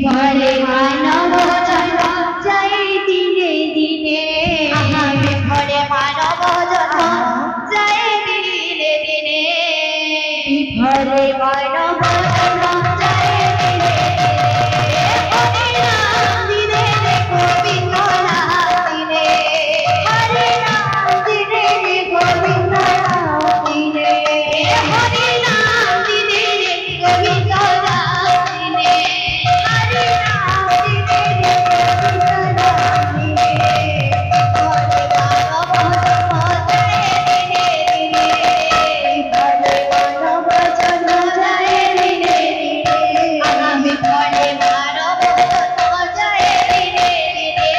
বিফলে মানব জন্ম যায় দিনে দিনে, বিফলে মানব জন্ম যায় দিনে দিনে, বিফলে মানব জন্ম যায় দিনে দিনে। হরে রাম দিনে রে গোবিন্দ নাম দিনে, হরে রাম দিনে রে গোবিন্দ নাম দিনে, হরে রাম দিনে রে গোবিন্দ নাম দিনে, হরে রাম দিনে রে গোবিন্দ নাম দিনে। হরে মানব জন্ম যায় দিনে দিনে, হরে মানব জন্ম যায় দিনে দিনে, আমি হরে মানব জন্ম যায় দিনে দিনে,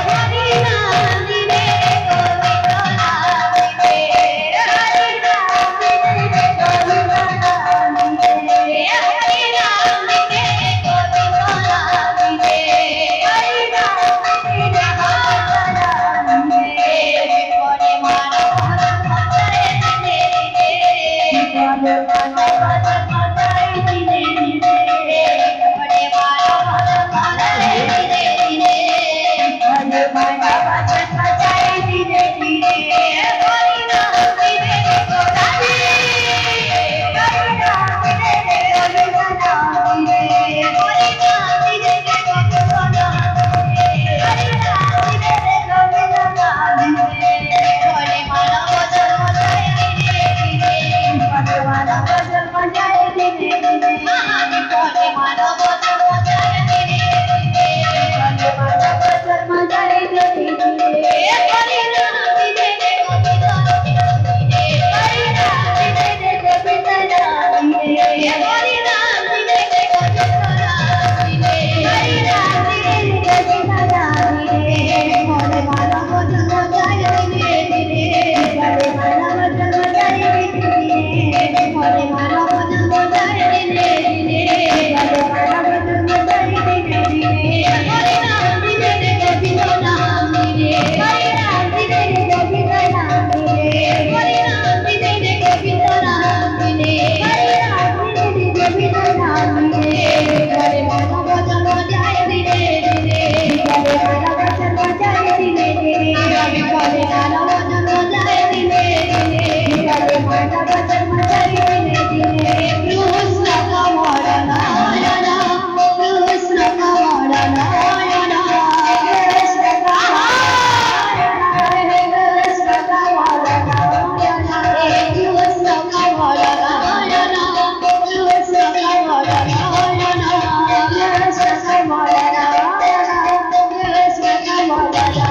হরে রাম দিনে গোবিন্দ নাম দিনে, হরে রাম দিনে গোবিন্দ নাম দিনে, হরে রাম দিনে গোবিন্দ নাম দিনে, হরে রাম দিনে গোবিন্দ নাম দিনে। বিফলে মানব জন্ম যায় দিনে দিনে, বিফলে মানব জন্ম যায় দিনে দিনে, বিফলে মানব জন্ম যায় দিনে দিনে, বিফলে মানব জন্ম যায় দিনে দিনে। হরে রাম দিনে গোবিন্দ নাম দিনে, হরে রাম দিনে গোবিন্দ নাম দিনে, হরে রাম দিনে গোবিন্দ নাম দিনে, হরে রাম দিনে গোবিন্দ নাম দিনে। বিফলে মানব জন্ম যায় দিনে দিনে, বিফলে মানব জন্ম যায় দিনে দিনে, বিফলে মানব জন্ম যায় দিনে দিনে, বিফলে মানব জন্ম যায় দিনে দিনে। হরে রাম দিনে গোবিন্দ নাম দিনে, হরে রাম দিনে গোবিন্দ নাম দিনে, হরে রাম দিনে গোবিন্দ নাম দিনে, হরে রাম দিনে গোবিন্দ নাম দিনে। বিফলে মানব জন্ম যায় দিনে দিনে, বিফলে মানব জন্ম যায় দিনে দিনে, বিফলে মানব জন্ম যায় দিনে দিনে, বিফলে মানব জন্ম যায় দিনে দিনে। হরে রাম দিনে গোবিন্দ নাম দিনে, হরে রাম দিনে গোবিন্দ নাম দিনে, হরে রাম দিনে গোবিন্দ নাম দিনে, হরে রাম দিনে গোবিন্দ নাম দিনে। বিফলে মানব জন্ম যায় দিনে দিনে, বিফলে মানব জন্ম যায় দিনে দিনে, বিফলে মানব জন্ম যায় দিনে দিনে, বিফলে মানব জন্ম যায় দিনে দিনে। কৃষ্ণ কমল নয়ন, কৃষ্ণ কমল নয়ন, কৃষ্ণ কমল কৃষ্ণ কমল নয়ন, কৃষ্ণ কমল নয়ন, কৃষ্ণ কমল নয়ন, কৃষ্ণ কমল নয়ন, কৃষ্ণ কমল